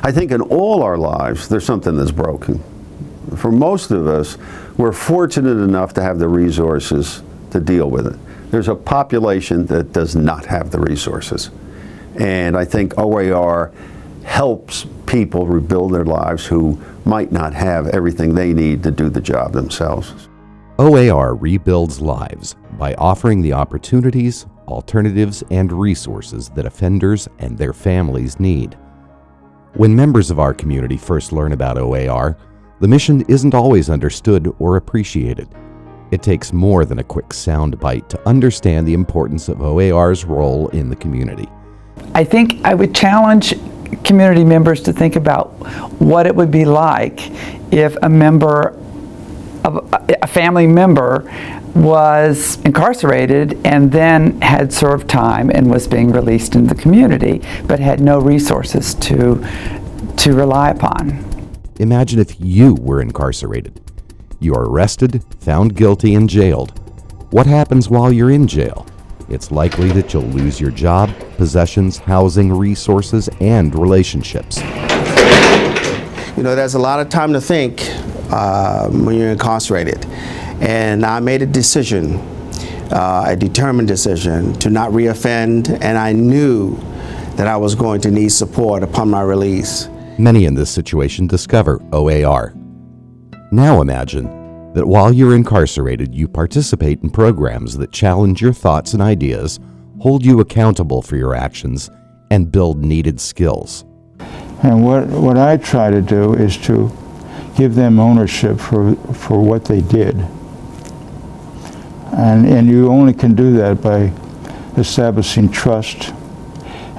I think in all our lives, there's something that's broken. For most of us, we're fortunate enough to have the resources to deal with it. There's a population that does not have the resources. And I think OAR helps people rebuild their lives who might not have everything they need to do the job themselves. OAR rebuilds lives by offering the opportunities, alternatives, and resources that offenders and their families need. When members of our community first learn about OAR, the mission isn't always understood or appreciated. It takes more than a quick soundbite to understand the importance of OAR's role in the community. I think I would challenge community members to think about what it would be like if a family member was incarcerated and then had served time and was being released into the community, but had no resources to rely upon. Imagine if you were incarcerated. You are arrested, found guilty, and jailed. What happens while you're in jail? It's likely that you'll lose your job, possessions, housing, resources, and relationships. You know, there's a lot of time to think when you're incarcerated. And I made a decision, a determined decision, to not reoffend, and I knew that I was going to need support upon my release. Many in this situation discover OAR. Now imagine that while you're incarcerated, you participate in programs that challenge your thoughts and ideas, hold you accountable for your actions, and build needed skills. And what I try to do is to give them ownership for what they did. And you only can do that by establishing trust.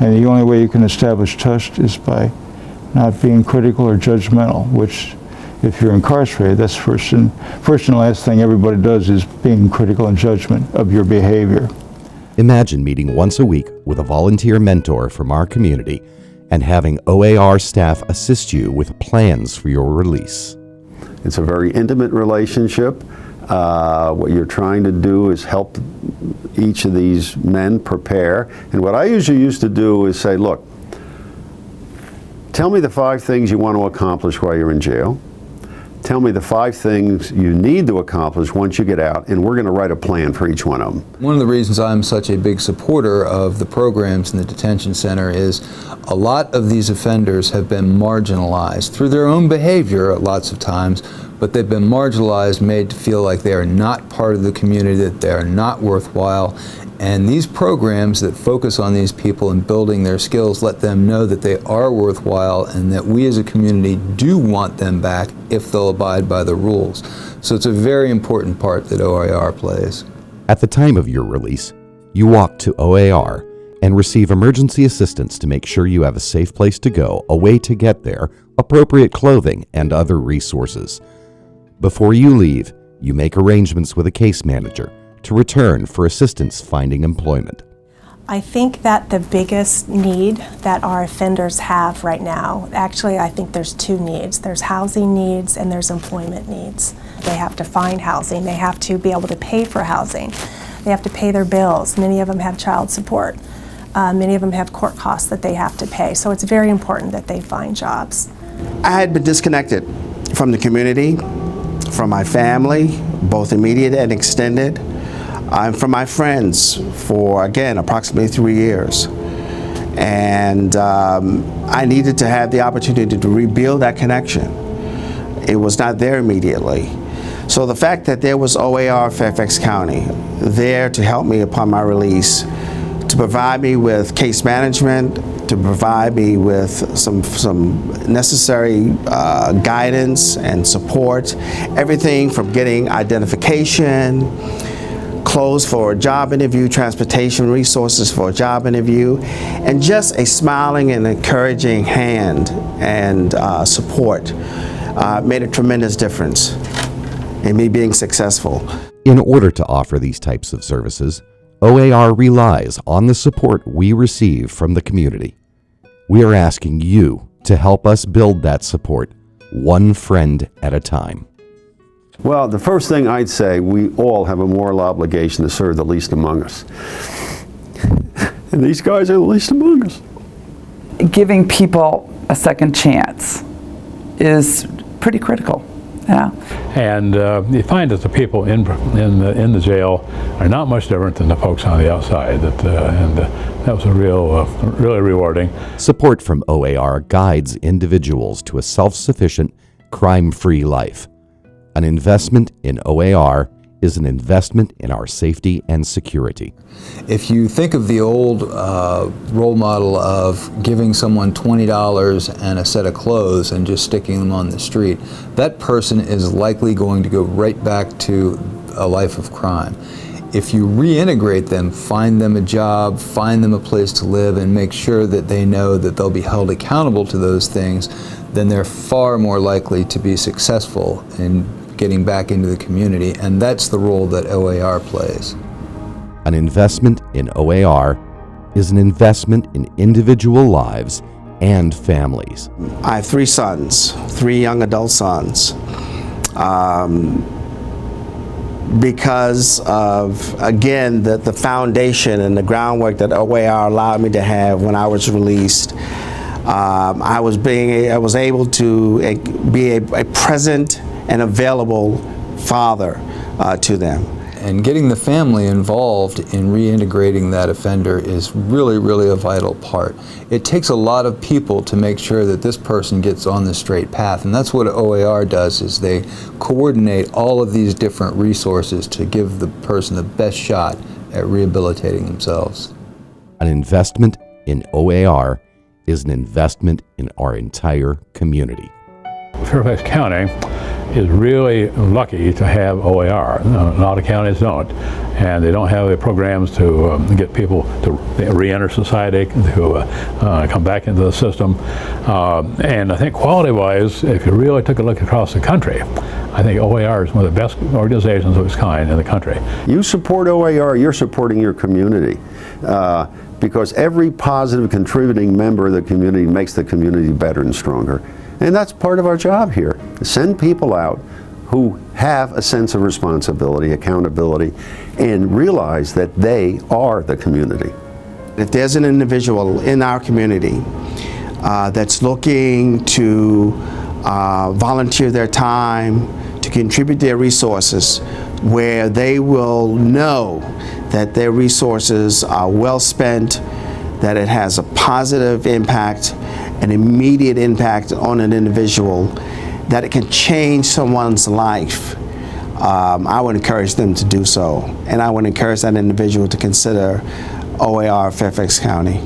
And the only way you can establish trust is by not being critical or judgmental, which, if you're incarcerated, that's first and last thing everybody does is being critical and judgment of your behavior. Imagine meeting once a week with a volunteer mentor from our community and having OAR staff assist you with plans for your release. It's a very intimate relationship. What you're trying to do is help each of these men prepare. And what I usually used to do is say, look, tell me the 5 things you want to accomplish while you're in jail. Tell me the 5 things you need to accomplish once you get out, and we're going to write a plan for each one of them. One of the reasons I'm such a big supporter of the programs in the detention center is a lot of these offenders have been marginalized through their own behavior lots of times, but they've been marginalized, made to feel like they are not part of the community, that they are not worthwhile. And these programs that focus on these people and building their skills let them know that they are worthwhile and that we as a community do want them back if they'll abide by the rules. So it's a very important part that OAR plays. At the time of your release, you walk to OAR and receive emergency assistance to make sure you have a safe place to go, a way to get there, appropriate clothing, and other resources. Before you leave, you make arrangements with a case manager to return for assistance finding employment. I think that the biggest need that our offenders have right now, actually I think there's 2 needs. There's housing needs and there's employment needs. They have to find housing, they have to be able to pay for housing, they have to pay their bills. Many of them have child support. Many of them have court costs that they have to pay. So it's very important that they find jobs. I had been disconnected from the community, from my family, both immediate and extended. From my friends for, again, approximately 3 years. And I needed to have the opportunity to rebuild that connection. It was not there immediately. So the fact that there was OAR Fairfax County there to help me upon my release, to provide me with case management, to provide me with some necessary guidance and support, everything from getting identification, clothes for a job interview, transportation resources for a job interview, and just a smiling and encouraging hand and support made a tremendous difference in me being successful. In order to offer these types of services, OAR relies on the support we receive from the community. We are asking you to help us build that support, one friend at a time. Well, the first thing I'd say, we all have a moral obligation to serve the least among us. And these guys are the least among us. Giving people a second chance is pretty critical. Yeah. And you find that the people in the jail are not much different than the folks on the outside. That was really rewarding. Support from OAR guides individuals to a self-sufficient, crime-free life. An investment in OAR is an investment in our safety and security. If you think of the old role model of giving someone $20 and a set of clothes and just sticking them on the street, that person is likely going to go right back to a life of crime. If you reintegrate them, find them a job, find them a place to live, and make sure that they know that they'll be held accountable to those things, then they're far more likely to be successful in getting back into the community, and that's the role that OAR plays. An investment in OAR is an investment in individual lives and families. I have 3 sons, 3 young adult sons. Because of, again, the foundation and the groundwork that OAR allowed me to have when I was released, I was able to be a present and available father to them. And getting the family involved in reintegrating that offender is really, really a vital part. It takes a lot of people to make sure that this person gets on the straight path, and that's what OAR does, is they coordinate all of these different resources to give the person the best shot at rehabilitating themselves. An investment in OAR is an investment in our entire community. Fairfax County is really lucky to have OAR. A lot of counties don't, and they don't have the programs to get people to re-enter society, to come back into the system. And I think quality-wise, if you really took a look across the country, I think OAR is one of the best organizations of its kind in the country. You support OAR, you're supporting your community. Because every positive contributing member of the community makes the community better and stronger. And that's part of our job here. Send people out who have a sense of responsibility, accountability, and realize that they are the community. If there's an individual in our community that's looking to volunteer their time, to contribute their resources, where they will know that their resources are well spent, that it has a positive impact, an immediate impact on an individual, that it can change someone's life, I would encourage them to do so. And I would encourage that individual to consider OAR Fairfax County.